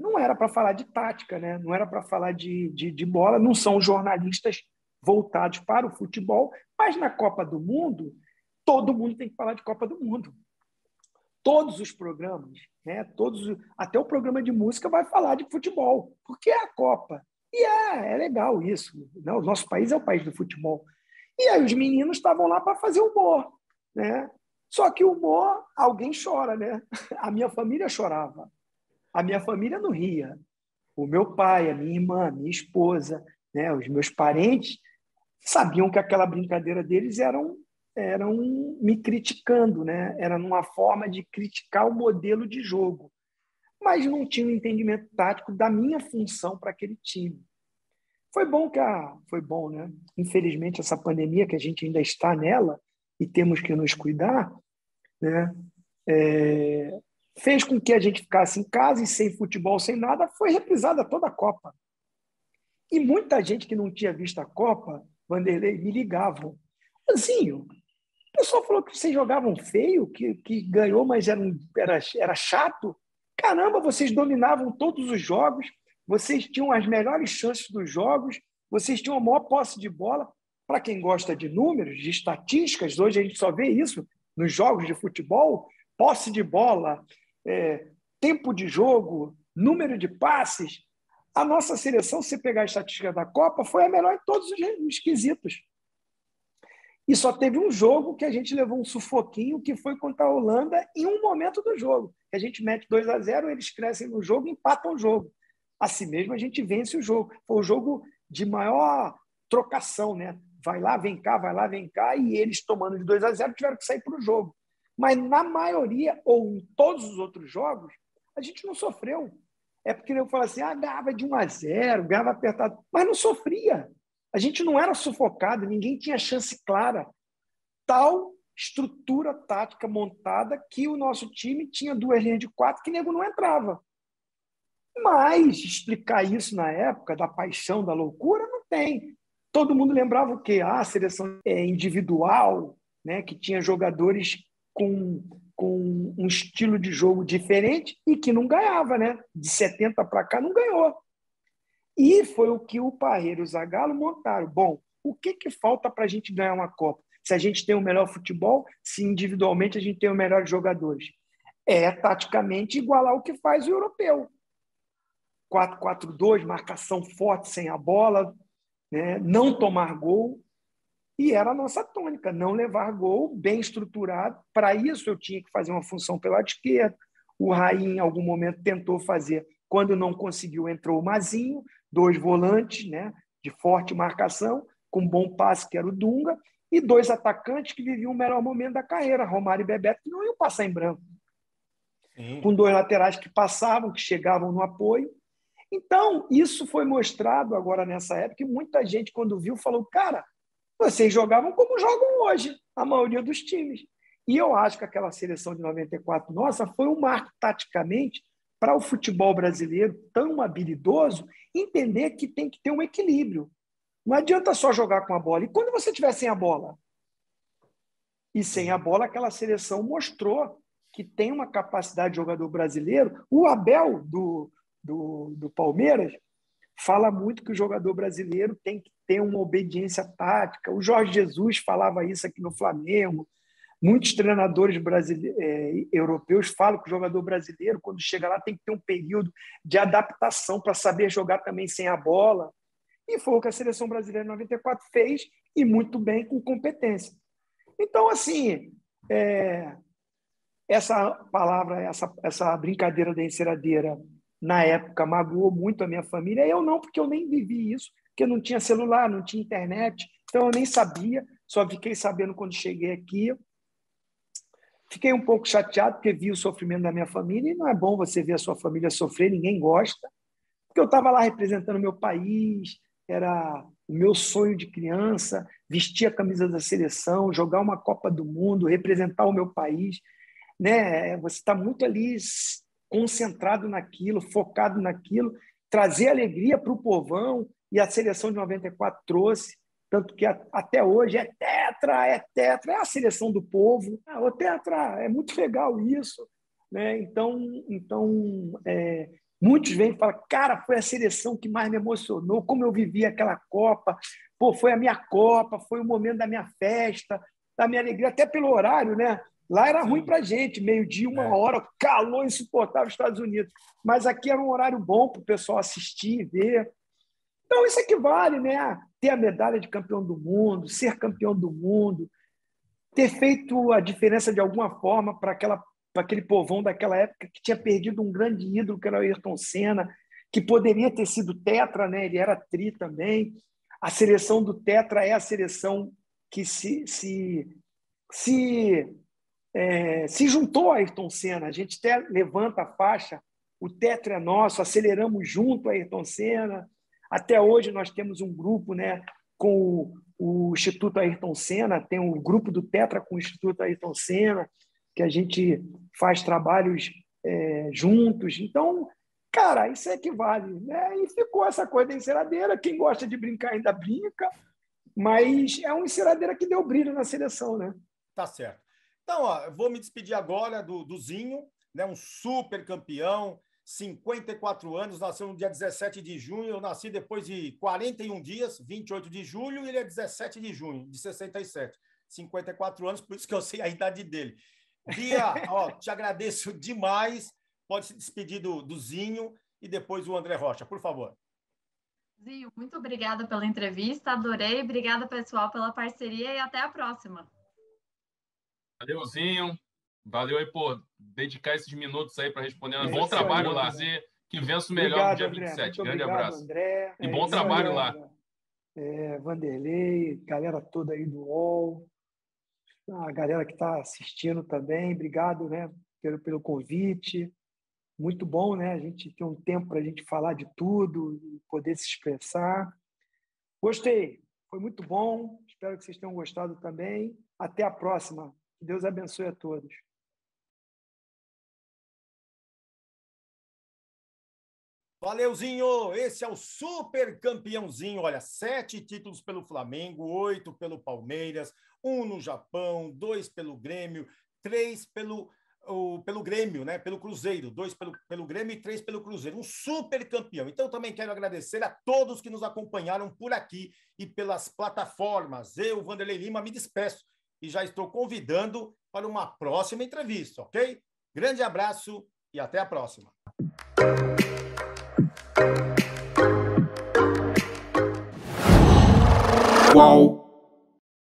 não era para falar de tática, né? Não era para falar de bola, não são jornalistas voltados para o futebol, mas na Copa do Mundo, todo mundo tem que falar de Copa do Mundo. Todos os programas, né? Até o programa de música vai falar de futebol, porque é a Copa. E é legal isso. Né? O nosso país é o país do futebol. E aí os meninos estavam lá para fazer humor, né? Só que o humor, alguém chora, né? A minha família chorava. A minha família não ria. O meu pai, a minha irmã, a minha esposa, né? Os meus parentes sabiam que aquela brincadeira deles eram me criticando, né? Era numa forma de criticar o modelo de jogo. Mas não tinha um entendimento tático da minha função para aquele time. Foi bom, né? Infelizmente, essa pandemia, que a gente ainda está nela e temos que nos cuidar, né? Fez com que a gente ficasse em casa e sem futebol, sem nada, foi reprisada toda a Copa. E muita gente que não tinha visto a Copa, Vanderlei, me ligavam. Zinho, o pessoal falou que vocês jogavam feio, que ganhou, mas era chato. Caramba, vocês dominavam todos os jogos, vocês tinham as melhores chances dos jogos, vocês tinham a maior posse de bola. Para quem gosta de números, de estatísticas, hoje a gente só vê isso nos jogos de futebol, posse de bola, tempo de jogo, número de passes. A nossa seleção, se pegar a estatística da Copa, foi a melhor em todos os quesitos. E só teve um jogo que a gente levou um sufoquinho, que foi contra a Holanda, em um momento do jogo. A gente mete 2-0, eles crescem no jogo e empatam o jogo. Assim mesmo, a gente vence o jogo. Foi o jogo de maior trocação, né? Vai lá, vem cá, e eles tomando de 2-0 tiveram que sair para o jogo. Mas na maioria, ou em todos os outros jogos, a gente não sofreu. É porque eu falo assim, ganhava de 1-0, ganhava apertado, mas não sofria. A gente não era sufocado, ninguém tinha chance clara. Tal estrutura tática montada que o nosso time tinha 2 linhas de 4 que nego não entrava. Mas explicar isso na época, da paixão, da loucura, não tem. Todo mundo lembrava o quê? A seleção individual, né, que tinha jogadores com um estilo de jogo diferente e que não ganhava, né? De 70 para cá não ganhou. E foi o que o Parreira e o Zagallo montaram. Bom, o que falta para a gente ganhar uma Copa? Se a gente tem o melhor futebol, se individualmente a gente tem os melhores jogadores. Taticamente, igualar o que faz o europeu. 4-4-2, marcação forte sem a bola, né? Não tomar gol. E era a nossa tônica, não levar gol, bem estruturado. Para isso, eu tinha que fazer uma função pelo lado esquerdo. O Raí, em algum momento, tentou fazer. Quando não conseguiu, entrou o Mazinho, 2 volantes, né, de forte marcação, com bom passe, que era o Dunga, e 2 atacantes que viviam o melhor momento da carreira, Romário e Bebeto, que não iam passar em branco. Sim. Com 2 laterais que passavam, que chegavam no apoio. Então, isso foi mostrado agora nessa época, e muita gente, quando viu, falou, cara, vocês jogavam como jogam hoje, a maioria dos times. E eu acho que aquela seleção de 94 nossa foi um marco taticamente para o futebol brasileiro tão habilidoso entender que tem que ter um equilíbrio. Não adianta só jogar com a bola. E quando você tiver sem a bola? E sem a bola, aquela seleção mostrou que tem uma capacidade de jogador brasileiro. O Abel, do Palmeiras, fala muito que o jogador brasileiro tem que ter uma obediência tática. O Jorge Jesus falava isso aqui no Flamengo. Muitos treinadores europeus falam que o jogador brasileiro, quando chega lá, tem que ter um período de adaptação para saber jogar também sem a bola. E foi o que a seleção brasileira em 94 fez, e muito bem, com competência. Então, assim, essa palavra, essa brincadeira da enceradeira, na época, magoou muito a minha família. Eu não, porque eu nem vivi isso, porque não tinha celular, não tinha internet, então eu nem sabia, só fiquei sabendo quando cheguei aqui. Fiquei um pouco chateado, porque vi o sofrimento da minha família, e não é bom você ver a sua família sofrer, ninguém gosta, porque eu estava lá representando o meu país, era o meu sonho de criança, vestir a camisa da seleção, jogar uma Copa do Mundo, representar o meu país, né? Você está muito ali concentrado naquilo, focado naquilo, trazer alegria para o povão, e a seleção de 94 trouxe, tanto que até hoje é tetra, é a seleção do povo. O tetra, é muito legal isso, né? Então muitos vêm e falam, cara, foi a seleção que mais me emocionou, como eu vivi aquela Copa, foi a minha Copa, foi o momento da minha festa, da minha alegria, até pelo horário, né? Lá era ruim para a gente, 12:00, 1h, calor insuportável nos Estados Unidos. Mas aqui era um horário bom para o pessoal assistir, ver. Então, isso equivale, né? Ter a medalha de campeão do mundo, ser campeão do mundo, ter feito a diferença de alguma forma para aquele povão daquela época que tinha perdido um grande ídolo, que era o Ayrton Senna, que poderia ter sido tetra, né? Ele era tri também. A seleção do tetra é a seleção que se juntou a Ayrton Senna. A gente até levanta a faixa, o tetra é nosso, aceleramos junto a Ayrton Senna. Até hoje nós temos um grupo, né, com o Instituto Ayrton Senna, tem um grupo do Tetra com o Instituto Ayrton Senna, que a gente faz trabalhos juntos. Então, cara, isso é que vale, né? E ficou essa coisa da enceradeira. Quem gosta de brincar ainda brinca, mas é uma enceradeira que deu brilho na seleção, né? Tá certo. Então, ó, eu vou me despedir agora do Zinho, né? Um super campeão, 54 anos, nasceu no dia 17 de junho, eu nasci depois de 41 dias, 28 de julho, e ele é 17 de junho, de 67. 54 anos, por isso que eu sei a idade dele. Bia, ó, te agradeço demais. Pode se despedir do Zinho e depois o André Rocha, por favor. Zinho, muito obrigada pela entrevista, adorei. Obrigada, pessoal, pela parceria e até a próxima. Valeu, Zinho. Valeu aí por dedicar esses minutos aí para responder. Bom trabalho lá. Que vença o melhor no dia 27. Grande abraço. André. E bom trabalho lá. Vanderlei, galera toda aí do UOL, a galera que está assistindo também. Obrigado, né, pelo convite. Muito bom, né? A gente tem um tempo para a gente falar de tudo, poder se expressar. Gostei, foi muito bom. Espero que vocês tenham gostado também. Até a próxima. Que Deus abençoe a todos. Valeuzinho, esse é o super campeãozinho. Olha, 7 títulos pelo Flamengo, 8 pelo Palmeiras, 1 no Japão, 2 pelo Grêmio, 3 pelo Grêmio, né? Pelo Cruzeiro, 2 pelo Grêmio e 3 pelo Cruzeiro. Um super campeão. Então, também quero agradecer a todos que nos acompanharam por aqui e pelas plataformas. Eu, Vanderlei Lima, me despeço e já estou convidando para uma próxima entrevista, ok? Grande abraço e até a próxima. Qual?